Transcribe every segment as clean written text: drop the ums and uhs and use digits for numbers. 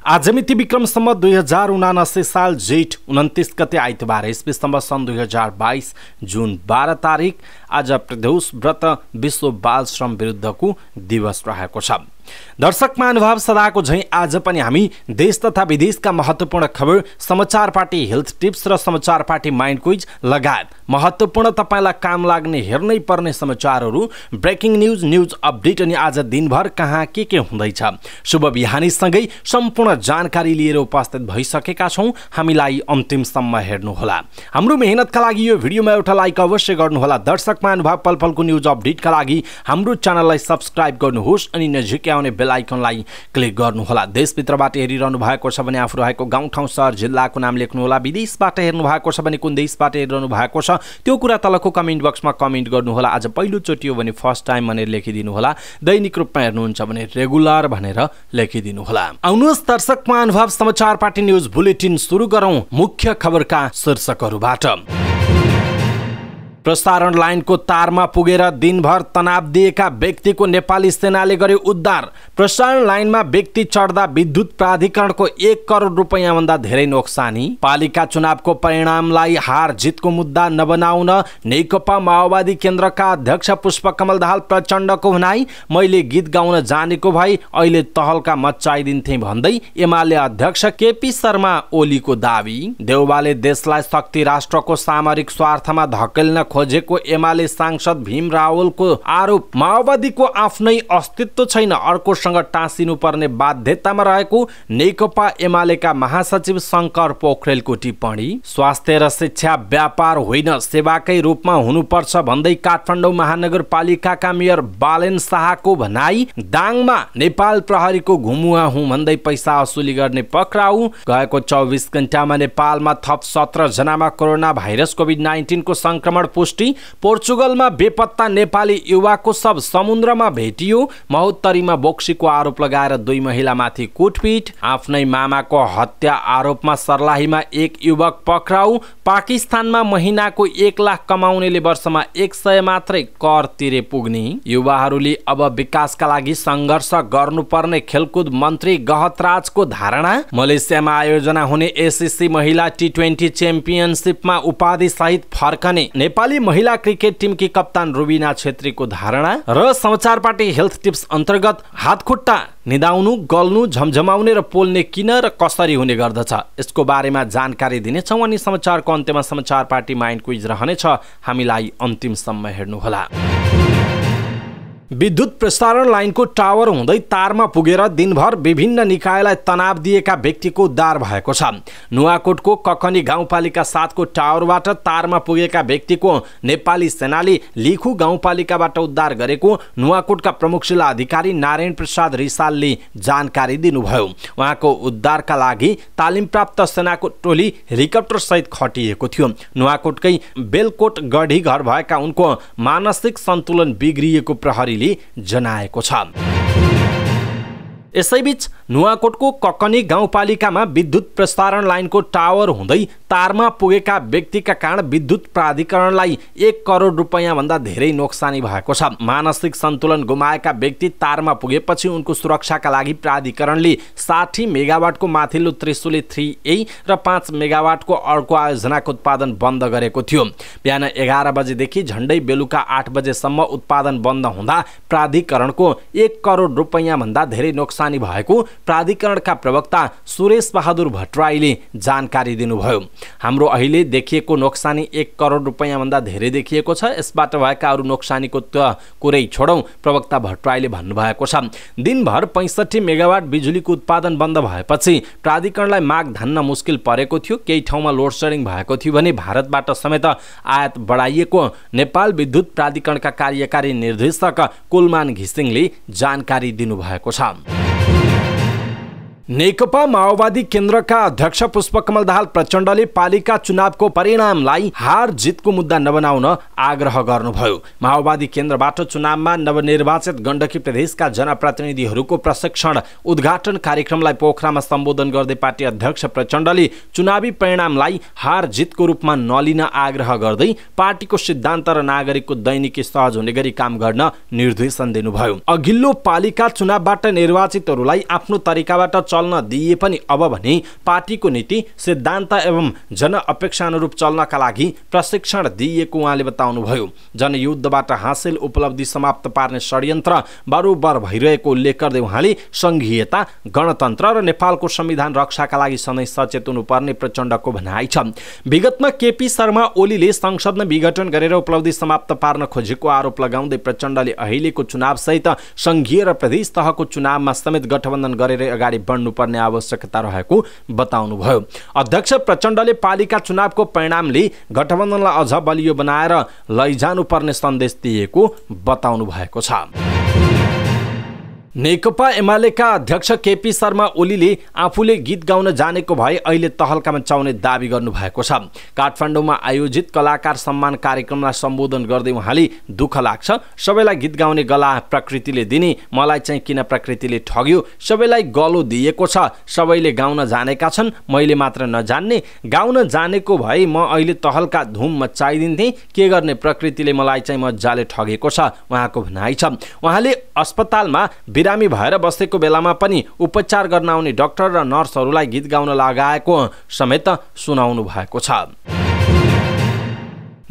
आज मिति विक्रम सम्वत 2079 साल जेठ 29 गते आइतबार ईस्वी सम्वत सन् 2022 जुन 12 तारिक आज प्रदोष व्रत विश्व बाल श्रम विरुद्धको दिवस रहेको छ। दर्शक महानुभाव, सदाको झैं आज पनि हामी देश तथा विदेशका महत्त्वपूर्ण खबर, समाचार पार्टी हेल्थ टिप्स र समाचार पार्टी माइन्ड क्विज लगायत महत्त्वपूर्ण तपाईलाई काम लाग्ने हेर्नै पर्ने समाचारहरू, ब्रेकिङ न्यूज, न्यूज अपडेट अनि आज दिनभर कहाँ के हुँदैछ, शुभ बिहानीसँगै सम्पूर्ण जानकारी लिएर उपस्थित भइसकेका छौं। हामीलाई अन्तिमसम्म हेर्नुहोला। हाम्रो मेहनतका लागि यो भिडियोमा एउटा लाइक अवश्य गर्नुहोला। दर्शक महानुभाव, पलपलको न्यूज अपडेटका लागि हाम्रो च्यानललाई सब्स्क्राइब गर्नुहोस् अनि नजिकै आउने बेल आइकनलाई क्लिक गर्नुहोला। देशभित्रबाट हेरिरहनु भएको छ भने आफू रहेको गाउँ ठाउँ सहर जिल्लाको नाम लेख्नुहोला। विदेशबाट हेर्नु भएको छ भने कुन देशबाट हेरिरहनु भएको छ त्यो कुरा तलको कमेन्ट बक्समा कमेन्ट गर्नुहोला। आज पहिलो चोटि हो भने फर्स्ट टाइम भनेर लेखिदिनुहोला। दैनिक रूपमा हेर्नुहुन्छ भने रेगुलर भनेर लेखिदिनुहोला। आउनुहोस् दर्शक महानुभाव, समाचार पार्टी न्यूज बुलेटिन सुरु गरौं मुख्य खबरका शीर्षकहरूबाट। प्रसारण लाइनको तारमा पुगेर दिनभर तनाव दिएका व्यक्तिको नेपाली सेनाले गर्यो उद्धार। प्रसारण लाइनमा व्यक्ति चढ्दा विद्युत प्राधिकरणको 1 करोड रुपैयाँ भन्दा धेरै नोक्सानी। पालिका चुनावको परिणामलाई हार जितको मुद्दा नबनाउन नेकपा माओवादी केन्द्रका अध्यक्ष पुष्पकमल दाहाल प्रचण्डको भनाई। मैले गीत गाउन जानेको भए अहिले तहल्का मच्चाइदिन्थे भन्दै एमाले अध्यक्ष केपी शर्मा ओलीको दावी। देउबाले देशलाई शक्ति राष्ट्रको सामरिक स्वार्थमा धकेल्न खोजेको एमाले सांसद भीम रावलको आरोप। माओवादीको आफ्नै अस्तित्व छैन, अर्कोसँग टाँसिनु पर्ने बाध्यतामा रहेको नेकपा एमालेका महासचिव शंकर पोखरेलको टिप्पणी। स्वास्थ्य र शिक्षा व्यापार होइन, सेवाकै रूपमा हुनुपर्छ भन्दै काठमाडौँ महानगरपालिकाका मेयर बालेन शाहको भनाई। दाङमा नेपाल प्रहरीको घुमुवा हुँ भन्दै पैसा असुली गर्ने पक्राउ। गएको 24 घण्टामा नेपालमा थप 17 जनामा कोरोना भाइरस कोभिड-19 को संक्रमण पुष्टि। पोर्चुगलमा बेपत्ता नेपाली युवाको शव समुद्रमा भेटियो। महोत्तरीमा बोक्सीको आरोप लगाएर 2 महिलामाथि कुटपिट। आफ्नै मामाको हत्या आरोपमा सर्लाहीमा 1 युवक पक्राउ। पाकिस्तानमा महिनाको 1 लाख कमाउनेले वर्षमा 100 मात्रै कर तिरे पुग्ने। युवाहरूले अब विकासका लागि संघर्ष गर्नुपर्ने खेलकुद मन्त्री गहतराजको धारणा। मलेसियामा आयोजना हुने एससीसी महिला T20 च्याम्पियनशिपमा उपाधि सहित फर्कने नेपाली महिला क्रिकेट टिमकी कप्तान रुबिना छेत्रीको धारणा। र समाचार पार्टी हेल्थ टिप्स अन्तर्गत हातखुट्टा निदाउनु, गल्नु, झमझमाउने र पोल्ने किन र कसरी हुने गर्दछ यसको बारेमा जानकारी दिनेछौँ। अनि समाचारको अन्त्यमा समाचार पार्टी माइन्ड क्विज रहनेछ। हामीलाई अन्तिमसम्म हेर्नुहोला। विद्युत प्रसारण लाइनको टावर हुँदै तारमा पुगेर दिनभर विभिन्न निकायलाई तनाव दिएका व्यक्तिको उद्धार भएको छ। नुवाकोटको ककनी गाउँपालिका 7 को टावरबाट तारमा पुगेका व्यक्तिको नेपाली सेनाले लिखु गाउँपालिकाबाट उद्धार गरेको नुवाकोटका प्रमुख जिल्ला अधिकारी नारायण प्रसाद रिसालले जानकारी दिनुभयो। उहाँको उद्धारका लागि तालिम प्राप्त सेनाको टोली हेलिकप्टर सहित खटिएको थियो। नुवाकोटकै बेलकोट गढी घर भएका उनको मानसिक सन्तुलन बिग्रिएको प्रहरी जनाएको छ। यसैबीच नुवाकोटको ककनी गाउँपालिकामा विद्युत प्रसारण लाइनको टावर हुँदै तारमा पुगेका व्यक्तिका कारण विद्युत प्राधिकरणलाई 1 करोड रुपैयाँ भन्दा धेरै नोक्सानी भएको छ। मानसिक सन्तुलन गुमाएका व्यक्ति तारमा पुगेपछि उनको सुरक्षाका लागि प्राधिकरणले 60 मेगावाटको माथिल्लो त्रिशूली 3A र 5 मेगावाटको अर्को आयोजनाको उत्पादन बन्द गरेको थियो। बिहान 11 बजेदेखि झण्डै बेलुका 8 बजेसम्म उत्पादन बन्द हुँदा प्राधिकरणको 1 करोड रुपैयाँ भन्दा धेरै नोक्सानी भएको प्राधिकरणका प्रवक्ता सुरेश बहादुर भट्टराईले जानकारी दिनुभयो। हाम्रो अहिले देखिएको नोक्सानी 1 करोड रुपैयाँ भन्दा धेरै देखिएको छ। यसबाट भएका अरू नोक्सानीको त कुरै छोडौं, प्रवक्ता भट्टराईले भन्नुभएको छ। दिनभर 65 मेगावाट बिजुलीको उत्पादन बन्द भएपछि प्राधिकरणलाई माग धान्न मुस्किल परेको थियो। केही ठाउँमा लोड सेडिङ भएको थियो भने भारतबाट समेत आयात बढाइएको नेपाल विद्युत प्राधिकरणका कार्यकारी निर्देशक कुलमान घिसिङले जानकारी दिनुभएको छ। नेकपा माओवादी केन्द्रका अध्यक्ष पुष्पकमल दाहाल प्रचण्डले पालिका चुनावको परिणामलाई हार जितको मुद्दा नबनाउन आग्रह गर्नुभयो। माओवादी केन्द्रबाट चुनावमा नवनिर्वाचित गण्डकी प्रदेशका जनप्रतिनिधिहरूको प्रशिक्षण उद्घाटन कार्यक्रमलाई पोखरामा सम्बोधन गर्दै पार्टी अध्यक्ष प्रचण्डले चुनावी परिणामलाई हार जितको रूपमा नलिन आग्रह गर्दै पार्टीको सिद्धान्त र नागरिकको दैनिकी सहज हुने गरी काम गर्न निर्देशन दिनुभयो। अघिल्लो पालिका चुनावबाट निर्वाचितहरूलाई आफ्नो तरिकाबाट चल्न दिए पनि अब भने पार्टीको नीति सिद्धान्त एवं जनअपेक्षा अनुरूप चल्नका लागि प्रशिक्षण दिइएको उहाँले बताउनुभयो। जनयुद्धबाट हासिल उपलब्धि समाप्त पार्ने षड्यन्त्र बराबर भइरहेको उल्लेख गर्दै उहाँले संघीयता, गणतन्त्र र नेपालको संविधान रक्षाका लागि सधैँ सचेत हुनुपर्ने प्रचण्डको भनाइ छ। विगतमा केपी शर्मा ओलीले संसदमा विघटन गरेर उपलब्धि समाप्त पार्न खोजेको आरोप लगाउँदै प्रचण्डले अहिलेको चुनाव सहित संघीय र प्रदेश तहको चुनावमा समेत गठबन्धन गरेर अगाडि बढ्नुपर्ने आवश्यकता रहेको बताउनुभयो। अध्यक्ष प्रचण्डले पालिका चुनावको परिणामले गठबन्धनलाई अझ बलियो बनाएर लैजानुपर्ने सन्देश दिएको बताउनु भएको छ। नेकपा एमालेका अध्यक्ष केपी शर्मा ओलीले आफूले गीत गाउन जानेको भए अहिले तहल्कामा चाउने दावी गर्नुभएको छ। काठमाडौँमा आयोजित कलाकार सम्मान कार्यक्रमलाई सम्बोधन गर्दै उहाँले दुःख लाग्छ, सबैलाई गीत गाउने गला प्रकृतिले दिने, मलाई चाहिँ किन प्रकृतिले ठग्यो, सबैलाई गलो दिएको छ, सबैले गाउन जानेका छन्, मैले मात्र नजान्ने, गाउन जानेको भए म अहिले तहल्का धुम मचाइदिन्थेँ, के गर्ने प्रकृतिले मलाई चाहिँ मजाले ठगेको छ उहाँको भनाइ छ। उहाँले अस्पतालमा बिरामी भएर बसेको बेलामा पनि उपचार गर्न आउने डाक्टर र नर्सहरूलाई गीत गाउन लगाएको समेत सुनाउनु भएको छ।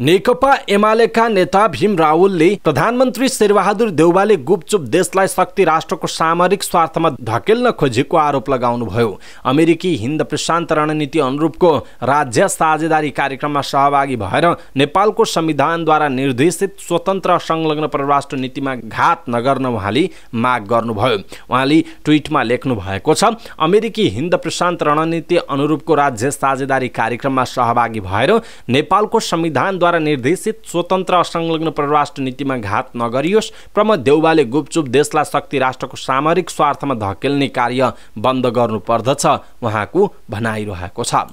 नेकपा एमालेका नेता भीम रावलले प्रधानमन्त्री शेरबहादुर देउवाले गुपचुप देशलाई शक्ति राष्ट्रको सामरिक स्वार्थमा धकेल्न खोजेको आरोप लगाउनुभयो। अमेरिकी हिन्द प्रशान्त रणनीति अनुरूपको राज्य साझेदारी कार्यक्रममा सहभागी भएर नेपालको संविधानद्वारा निर्देशित स्वतन्त्र संलग्न परराष्ट्र नीतिमा घात नगर्न उहाँले माग गर्नुभयो। उहाँले ट्विटमा लेख्नु भएको छ, अमेरिकी हिन्द प्रशान्त रणनीति अनुरूपको राज्य साझेदारी कार्यक्रममा सहभागी भएर नेपालको संविधानद्वारा निर्देशित स्वतन्त्र संलग्न परराष्ट्र नीतिमा घात नगरियोस्, प्रमोद देउवाले गुपचुप देशलाई शक्ति राष्ट्रको सामरिक स्वार्थमा धकेल्ने कार्य बन्द गर्नुपर्दछ उहाँको भनाइरहेको छ।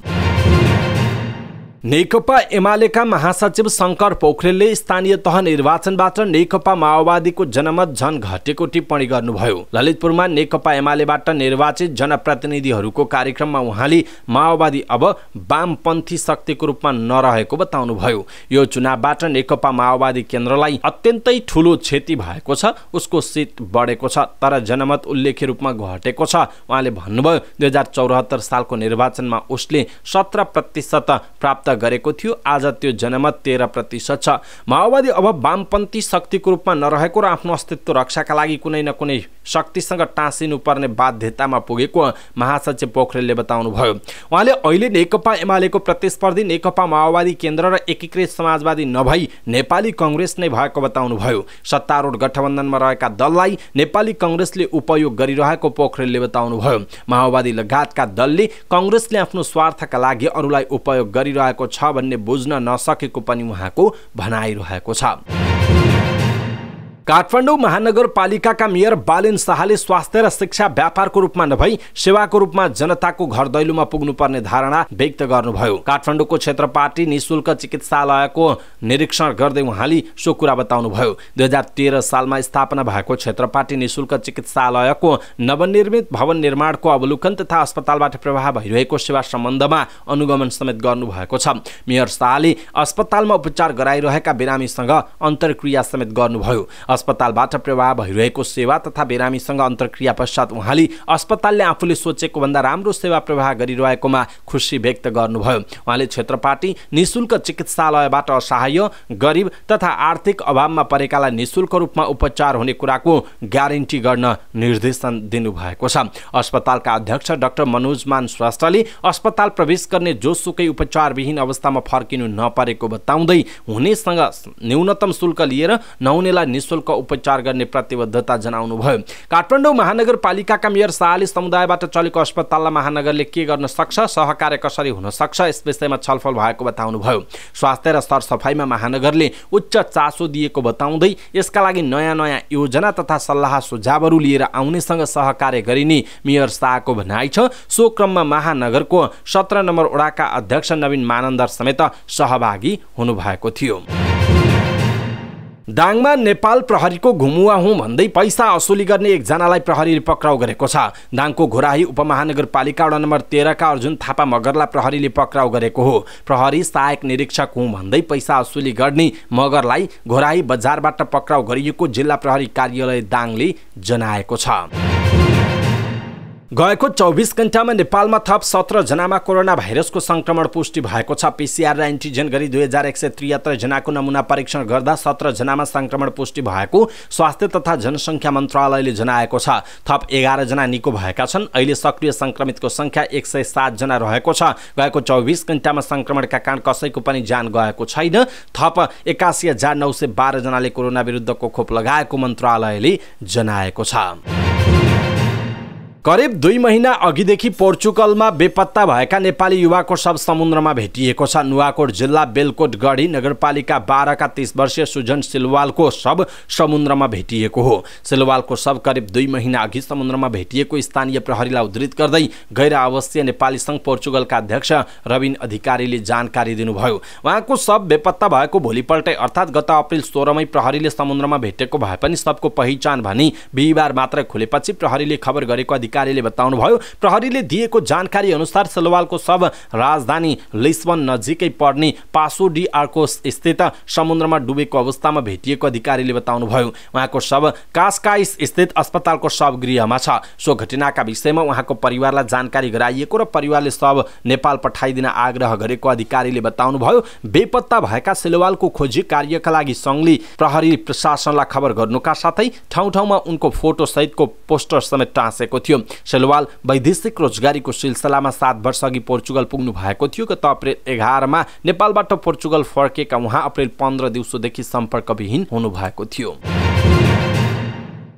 नेकपा एमालेका महासचिव शङ्कर पोखरेलले स्थानीय तह निर्वाचनबाट नेकपा माओवादीको जनमत झन घटेको टिप्पणी गर्नुभयो। ललितपुरमा नेकपा एमालेबाट निर्वाचित जनप्रतिनिधिहरूको कार्यक्रममा उहाँले माओवादी अब वामपन्थी शक्तिको रूपमा नरहेको बताउनुभयो। यो चुनावबाट नेकपा माओवादी केन्द्रलाई अत्यन्तै ठूलो क्षति भएको छ, उसको सिट बढेको छ, तर जनमत उल्लेख्य रूपमा घटेको छ। उहाँले भन्नुभयो 2074 सालको निर्वाचनमा उसले 17% प्राप्त गरेको थियो, आज त्यो जनमत 13% छ। माओवादी अब वामपन्थी शक्तिको रूपमा नरहेको र आफ्नो अस्तित्व रक्षाका लागि कुनै न कुनै शक्तिसँग टाँसिनुपर्ने बाध्यतामा पुगेको महासचिव पोखरेलले बताउनुभयो। उहाँले अहिले नेकपा एमालेको प्रतिस्पर्धी नेकपा माओवादी केन्द्र र एकीकृत समाजवादी नभई नेपाली कांग्रेस नै भएको बताउनुभयो। सत्तारूढ गठबन्धनमा रहेका दललाई नेपाली कांग्रेसले उपयोग गरिरहेको पोखरेलले बताउनुभयो। माओवादी लगायतका दलले कांग्रेसले आफ्नो स्वार्थका लागि अरूलाई उपयोग गरिरहेको छ भन्ने बुझ्न नसकेको पनि उहाँको भनाइरहेको छ। काठमाडौँ महानगरपालिकाका मेयर बालेन शाहले स्वास्थ्य र शिक्षा व्यापारको रूपमा नभई सेवाको रूपमा जनताको घर दैलोमा पुग्नुपर्ने धारणा व्यक्त गर्नुभयो। काठमाडौँको क्षेत्रपाटी निशुल्क चिकित्सालयको निरीक्षण गर्दै उहाँले सो कुरा बताउनुभयो। 2013 सालमा स्थापना भएको क्षेत्रपाटी निशुल्क चिकित्सालयको नवनिर्मित भवन निर्माणको अवलोकन तथा अस्पतालबाट प्रवाह भइरहेको सेवा सम्बन्धमा अनुगमन समेत गर्नुभएको छ। मेयर शाहले अस्पतालमा उपचार गराइरहेका बिरामीसँग अन्तर्क्रिया समेत गर्नुभयो। अस्पतालबाट प्रवाह भइरहेको सेवा तथा बिरामीसँग अन्तर्क्रिया पश्चात उहाँले अस्पतालले आफूले सोचेको भन्दा राम्रो सेवा प्रवाह गरिरहेकोमा खुसी व्यक्त गर्नुभयो। उहाँले क्षेत्रपाटी निशुल्क चिकित्सालयबाट असहाय, गरिब तथा आर्थिक अभावमा परेकालाई निशुल्क रूपमा उपचार हुने कुराको ग्यारेन्टी गर्न निर्देशन दिनुभएको छ। अस्पतालका अध्यक्ष डाक्टर मनोजमान श्रेष्ठले अस्पताल प्रवेश गर्ने जोसुकै उपचारविहीन अवस्थामा फर्किनु नपरेको बताउँदै हुनेसँग न्यूनतम शुल्क लिएर नहुनेलाई निशुल्क उपचार गर्ने प्रतिबद्धता जनाउनुभयो। काठमाडौँ महानगरपालिकाका मेयर शाहले समुदायबाट चलेको अस्पताललाई महानगरले के गर्न सक्छ, सहकार्य कसरी हुन सक्छ, यस विषयमा छलफल भएको बताउनुभयो। स्वास्थ्य र सरसफाइमा महानगरले उच्च चासो दिएको बताउँदै यसका लागि नयाँ नयाँ योजना तथा सल्लाह सुझावहरू लिएर आउनेसँग सहकार्य गरिने मेयर शाहको भनाइ छ। सो क्रममा महानगरको 17 नम्बर वडाका अध्यक्ष नवीन मानन्दर समेत सहभागी हुनुभएको थियो। दाङमा नेपाल प्रहरीको घुमुवा हुँ भन्दै पैसा असुली गर्ने एकजनालाई प्रहरीले पक्राउ गरेको छ। दाङको घोराही उपमहानगरपालिका वडा नम्बर 13 का अर्जुन थापा मगरलाई प्रहरीले पक्राउ गरेको हो। प्रहरी सहायक निरीक्षक हुँ भन्दै पैसा असुली गर्ने मगरलाई घोराही बजारबाट पक्राउ गरिएको जिल्ला प्रहरी कार्यालय दाङले जनाएको छ। गएको 24 घण्टामा नेपालमा थप 17 जनामा कोरोना भाइरसको संक्रमण पुष्टि भएको छ। पीसीआर र एन्टिजेन गरी 2173 जनाको नमुना परीक्षण गर्दा 17 जनामा संक्रमण पुष्टि भएको स्वास्थ्य तथा जनसङ्ख्या मन्त्रालयले जनाएको छ। थप 11 जना निको भएका छन्। अहिले सक्रिय संक्रमितको संख्या 107 जना रहेको छ। गएको 24 घण्टामा संक्रमणका कारण कसैको पनि ज्यान गएको छैन। थप 81,912 जनाले कोरोना विरुद्धको खोप लगाएको मन्त्रालयले जनाएको छ। करिब 2 महिना अघिदेखि पोर्चुगलमा बेपत्ता भएका नेपाली युवाको शव समुद्रमा भेटिएको छ। नुवाकोट जिल्ला बेलकोटगढी नगरपालिका 12 का 30 वर्षीय सुजन सिलवालको शव समुद्रमा भेटिएको हो। सिलवालको शव करिब 2 महिना अघि समुद्रमा भेटिएको स्थानीय प्रहरीलाई उद्धृत गर्दै गैर आवासीय नेपाली सङ्घ पोर्चुगलका अध्यक्ष रविन अधिकारीले जानकारी दिनुभयो। उहाँको शव बेपत्ता भएको भोलिपल्टै अर्थात् गत अप्रिल 16 मै प्रहरीले समुद्रमा भेटेको भए पनि शवको पहिचान भने बिहिबार मात्र खुलेपछि प्रहरीले खबर गरेको अधिकारीले बताउनुभयो। प्रहरीले दिएको जानकारी अनुसार सिलवालको शव राजधानी लिस्बन नजिकै पर्ने पासो डी आर्कोस स्थित समुद्रमा डुबेको अवस्थामा भेटिएको अधिकारीले बताउनुभयो। उहाँको शव कास्काइस स्थित अस्पतालको शवगृहमा छ। सो घटनाका विषयमा उहाँको परिवारलाई जानकारी गराइएको र परिवारले शव नेपाल पठाइदिन आग्रह गरेको अधिकारीले बताउनुभयो। बेपत्ता भएका सिलवालको खोजी कार्यका लागि सङ्घले प्रहरी प्रशासनलाई खबर गर्नुका साथै ठाउँ ठाउँमा उनको फोटो सहितको पोस्टर समेत टाँसेको थियो। सिलवाल वैदेशिक रोजगारीको सिलसिलामा 7 वर्ष अघि पोर्चुगल पुग्नु भएको थियो। गत अप्रिल 11 मा नेपालबाट पोर्चुगल फर्केका उहाँ अप्रिल 15 दिउँसोदेखि सम्पर्कविहीन हुनुभएको थियो।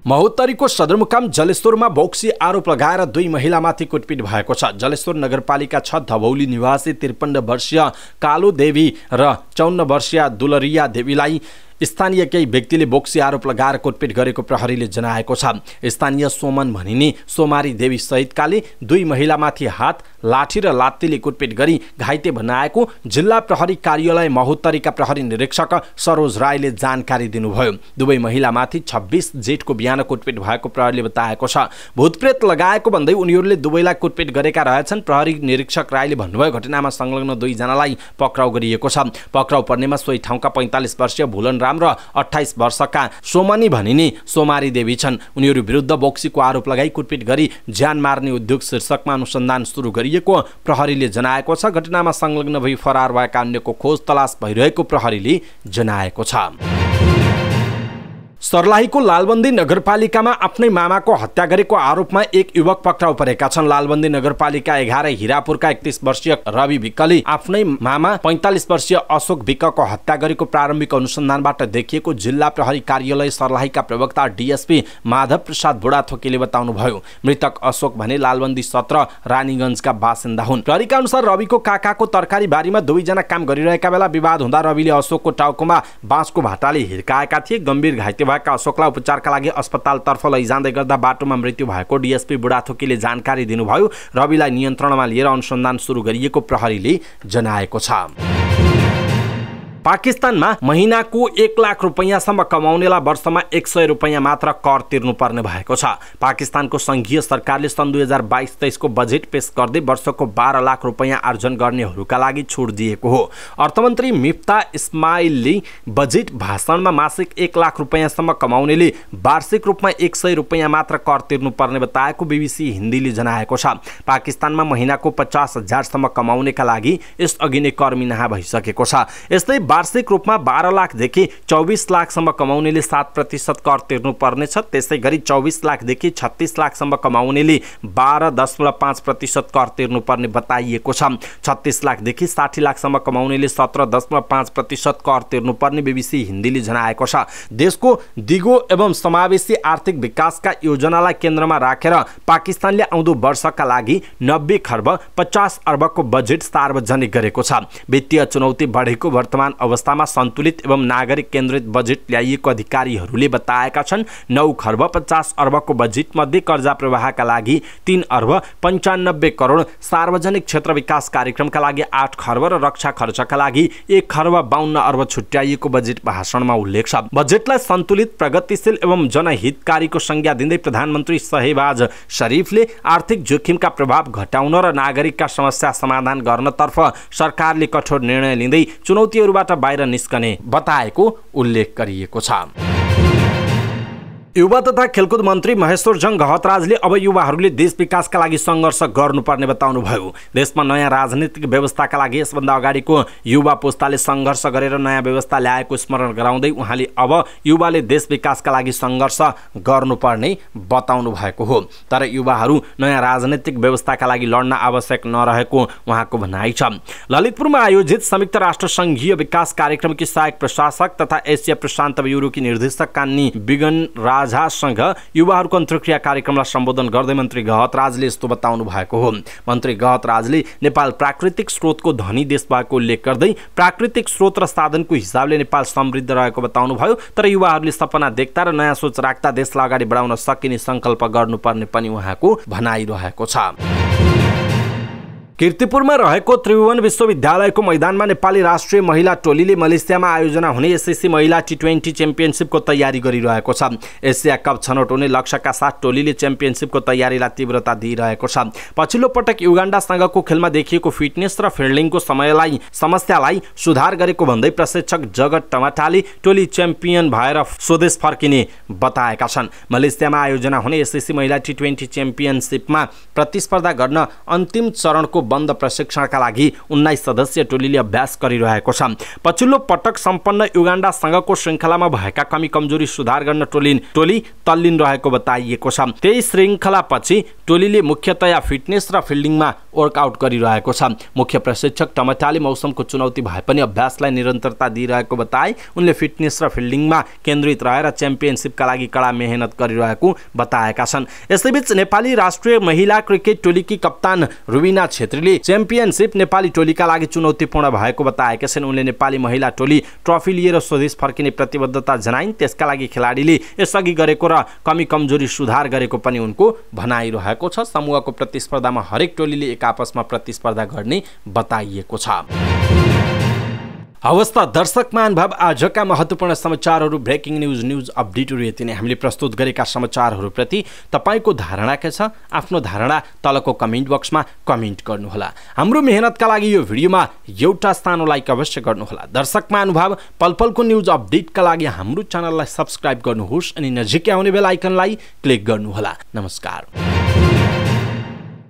महोत्तरीको सदरमुकाम जलेश्वरमा बोक्सी आरोप लगाएर 2 महिलामाथि कुटपिट भएको छ। जलेश्वर नगरपालिका 6 धबौली निवासी 53 वर्षीय कालो देवी र 54 वर्षीय दुलरिया देवीलाई स्थानीय केही व्यक्तिले बोक्सी आरोप लगाएर कुटपिट गरेको प्रहरीले जनाएको छ। स्थानीय सोमन भनिने सोमारी देवी सहितकाले 2 महिलामाथि हात, लाठी र लात्तीले कुटपिट गरी घाइते बनाएको जिल्ला प्रहरी कार्यालय महोत्तरीका प्रहरी निरीक्षक सरोज राईले जानकारी दिनुभयो। दुवै महिलामाथि 26 जेठको बिहान कुटपिट भएको प्रहरीले बताएको छ। भूतप्रेत लगाएको भन्दै उनीहरूले दुवैलाई कुटपिट गरेका रहेछन्। प्रहरी निरीक्षक राईले भन्नुभयो घटनामा संलग्न 2 जनालाई पक्राउ गरिएको छ। पक्राउ पर्नेमा सोही ठाउँका 45 वर्षीय भुलन र 28 वर्षका सोमनी भनिने सोमारी देवी छन्। उनीहरू विरुद्ध बोक्सीको आरोप लगाई कुटपिट गरी ज्यान मार्ने उद्योग शीर्षकमा अनुसन्धान सुरु गरिएको प्रहरीले जनाएको छ। घटनामा संलग्न भई फरार भएका अन्यको खोज तलास भइरहेको प्रहरीले जनाएको छ। सर्लाहीको लालबन्दी नगरपालिकामा आफ्नै मामाको हत्या गरेको आरोपमा एक युवक पक्राउ परेका छन्। लालबन्दी नगरपालिका 11 हिरापुरका 31 वर्षीय रवि विकले आफ्नै मामा 45 वर्षीय अशोक विकको हत्या गरेको प्रारम्भिक अनुसन्धानबाट देखिएको जिल्ला प्रहरी कार्यालय सर्लाहीका प्रवक्ता डीएसपी माधव प्रसाद बुढाथोकीले बताउनुभयो। मृतक अशोक भने लालबन्दी 17 रानीगञ्जका बासिन्दा हुन्। प्रहरीका अनुसार रविको काकाको तरकारी बारीमा 2 जना काम गरिरहेका बेला विवाद हुँदा रविले अशोकको टाउकोमा बाँसको भाटाले हिर्काएका थिए। गम्भीर घाइते भएका अशोकलाई उपचारका लागि अस्पतालतर्फ लैजाँदै गर्दा बाटोमा मृत्यु भएको डीएसपी बुढाथोकीले जानकारी दिनुभयो। रविलाई नियन्त्रणमा लिएर अनुसन्धान सुरु गरिएको प्रहरीले जनाएको छ। पाकिस्तानमा महिनाको 1 लाख रुपैयाँसम्म कमाउनेलाई वर्षमा 100 रुपैयाँ मात्र कर तिर्नुपर्ने भएको छ। पाकिस्तानको संघीय सरकारले सन् 2022-23 को बजेट पेश गर्दै वर्षको 12 लाख रुपैयाँ आर्जन गर्नेहरूका लागि छुट दिएको हो। अर्थमन्त्री मिफ्ता इस्माइलले बजेट भाषणमा मासिक 1 लाख रुपैयाँसम्म कमाउनेले वार्षिक रूपमा 100 रुपैयाँ मात्र कर तिर्नुपर्ने बताएको बीबीसी हिन्दीले जनाएको छ। पाकिस्तानमा महिनाको 50,000 सम्म कमाउनेका लागि यसअघि नै कर मिनाहा भइसकेको छ। यस्तै वार्षिक रूपमा 12 लाखदेखि 24 लाखसम्म कमाउनेले 7% कर तिर्नुपर्नेछ। त्यसै गरी 24 लाखदेखि 36 लाखसम्म कमाउनेले 12.5% कर तिर्नुपर्ने बताइएको छ। 36 लाखदेखि 60 लाखसम्म कमाउनेले 17.5% कर तिर्नुपर्ने बीबीसी हिन्दीले जनाएको छ। देशको दिगो एवं समावेशी आर्थिक विकासका योजनालाई केन्द्रमा राखेर पाकिस्तानले आउँदो वर्षका लागि 90 खर्ब 50 अर्बको बजेट सार्वजनिक गरेको छ। वित्तीय चुनौती बढेको वर्तमान अवस्थामा सन्तुलित एवं नागरिक केन्द्रित बजेट ल्याइएको अधिकारीहरूले बताएका छन्। 9 खर्ब 50 अर्बको बजेट मध्ये कर्जा प्रवाहका लागि 3 अर्ब 95 करोड, सार्वजनिक क्षेत्र विकास कार्यक्रमका लागि 8 खर्ब र रक्षा खर्चका लागि 1 खर्ब 52 अर्ब छुट्याइएको बजेट भाषणमा उल्लेख छ। बजेटलाई सन्तुलित, प्रगतिशील एवं जनहितकारीको संज्ञा दिँदै प्रधानमन्त्री शहबाज शरीफले आर्थिक जोखिमका प्रभाव घटाउन र नागरिकका समस्या समाधान गर्नतर्फ सरकारले कठोर निर्णय लिँदै चुनौतीहरूबाट बाहिर निस्कने बताएको उल्लेख गरिएको छ। युवा तथा खेलकुद मन्त्री महेश्वरजङ घहतराजले अब युवाहरूले देश विकासका लागि सङ्घर्ष गर्नुपर्ने बताउनुभयो। देशमा नयाँ राजनीतिक व्यवस्थाका लागि यसभन्दा अगाडिको युवा पुस्ताले सङ्घर्ष गरेर नयाँ व्यवस्था ल्याएको स्मरण गराउँदै उहाँले अब युवाले देश विकासका लागि सङ्घर्ष गर्नुपर्ने बताउनु भएको हो। तर युवाहरू नयाँ राजनीतिक व्यवस्थाका लागि लड्न आवश्यक नरहेको उहाँको भनाइ छ। ललितपुरमा आयोजित संयुक्त राष्ट्र सङ्घीय विकास कार्यक्रमकी सहायक प्रशासक तथा एसिया प्रशान्त ब्युरोकी निर्देशक कान्नी बिगन राजासँग युवाहरूको अन्तर्क्रिया कार्यक्रमलाई सम्बोधन गर्दै मन्त्री घहतराजले यस्तो बताउनु भएको हो। मन्त्री घहतराजले नेपाल प्राकृतिक स्रोतको धनी देश भएको उल्लेख गर्दै प्राकृतिक स्रोत र साधनको हिसाबले नेपाल समृद्ध रहेको बताउनुभयो। तर युवाहरूले सपना देख्दा र नयाँ सोच राख्दा देशलाई अगाडि बढाउन सकिने सङ्कल्प गर्नुपर्ने पनि उहाँको भनाइरहेको छ। कीर्तिपुरमा रहेको त्रिभुवन विश्वविद्यालयको मैदानमा नेपाली राष्ट्रिय महिला टोलीले मलेसियामा आयोजना हुने एसएससी महिला टी20 च्याम्पियनसिपको तयारी गरिरहेको छ। एसिया कप छनौट हुने लक्ष्यका साथ टोलीले च्याम्पियनसिपको तयारीलाई तीव्रता दिइरहेको छ। पछिल्लो पटक युगान्डासँगको खेलमा देखिएको फिटनेस र फिल्डिङको समस्यालाई सुधार गरेको भन्दै प्रशिक्षक जगत टमाटाले टोली च्याम्पियन भएर स्वदेश फर्किने बताएका छन्। मलेसियामा आयोजना हुने एसएससी महिला टी20 च्याम्पियनसिपमा प्रतिस्पर्धा गर्न अन्तिम चरणको बन्द प्रशिक्षणका लागि 19 सदस्यीय टोलीले अभ्यास गरिरहेको छ। पछिल्लो पटक सम्पन्न युगान्डासँगको श्रृङ्खलामा भएका कमी कमजोरी सुधार गर्न टोली तल्लीन रहेको बताइएको छ। त्यही श्रृङ्खलापछि टोलीले मुख्यतया फिटनेस र फिल्डिङमा वर्कआउट गरिरहेको छ। मुख्य प्रशिक्षक टमाटाले मौसमको चुनौती भए पनि अभ्यासलाई निरन्तरता दिइरहेको बताए। उनले फिटनेस र फिल्डिङमा केन्द्रित रहेर च्याम्पियनसिपका लागि कडा मेहनत गरिरहेको बताएका छन्। यसैबीच नेपाली राष्ट्रिय महिला क्रिकेट टोलीकी कप्तान रुबिना छेत्रीले च्याम्पियनसिप नेपाली टोलीका लागि चुनौतीपूर्ण भएको बताएका छन्। उनले नेपाली महिला टोली ट्रफी लिएर स्वदेश फर्किने प्रतिबद्धता जनाइन्। त्यसका लागि खेलाडीले यसअघि गरेको र कमी कमजोरी सुधार गरेको पनि उनको भनाइरहेको छ। समूहको प्रतिस्पर्धामा हरेक टोलीले एक आपसमा प्रतिस्पर्धा गर्ने बताइएको छ। हवस् त दर्शक महानुभाव, आजका महत्त्वपूर्ण समाचारहरू ब्रेकिङ न्युज अपडेटहरू यति नै। हामीले प्रस्तुत गरेका समाचारहरूप्रति तपाईँको धारणा के छ? आफ्नो धारणा तलको कमेन्ट बक्समा कमेन्ट गर्नुहोला। हाम्रो मेहनतका लागि यो भिडियोमा एउटा सानो लाइक अवश्य गर्नुहोला। दर्शक महानुभाव, पलपलको न्युज अपडेटका लागि हाम्रो च्यानललाई सब्स्क्राइब गर्नुहोस् अनि नजिकै आउने बेल आइकनलाई क्लिक गर्नुहोला। नमस्कार।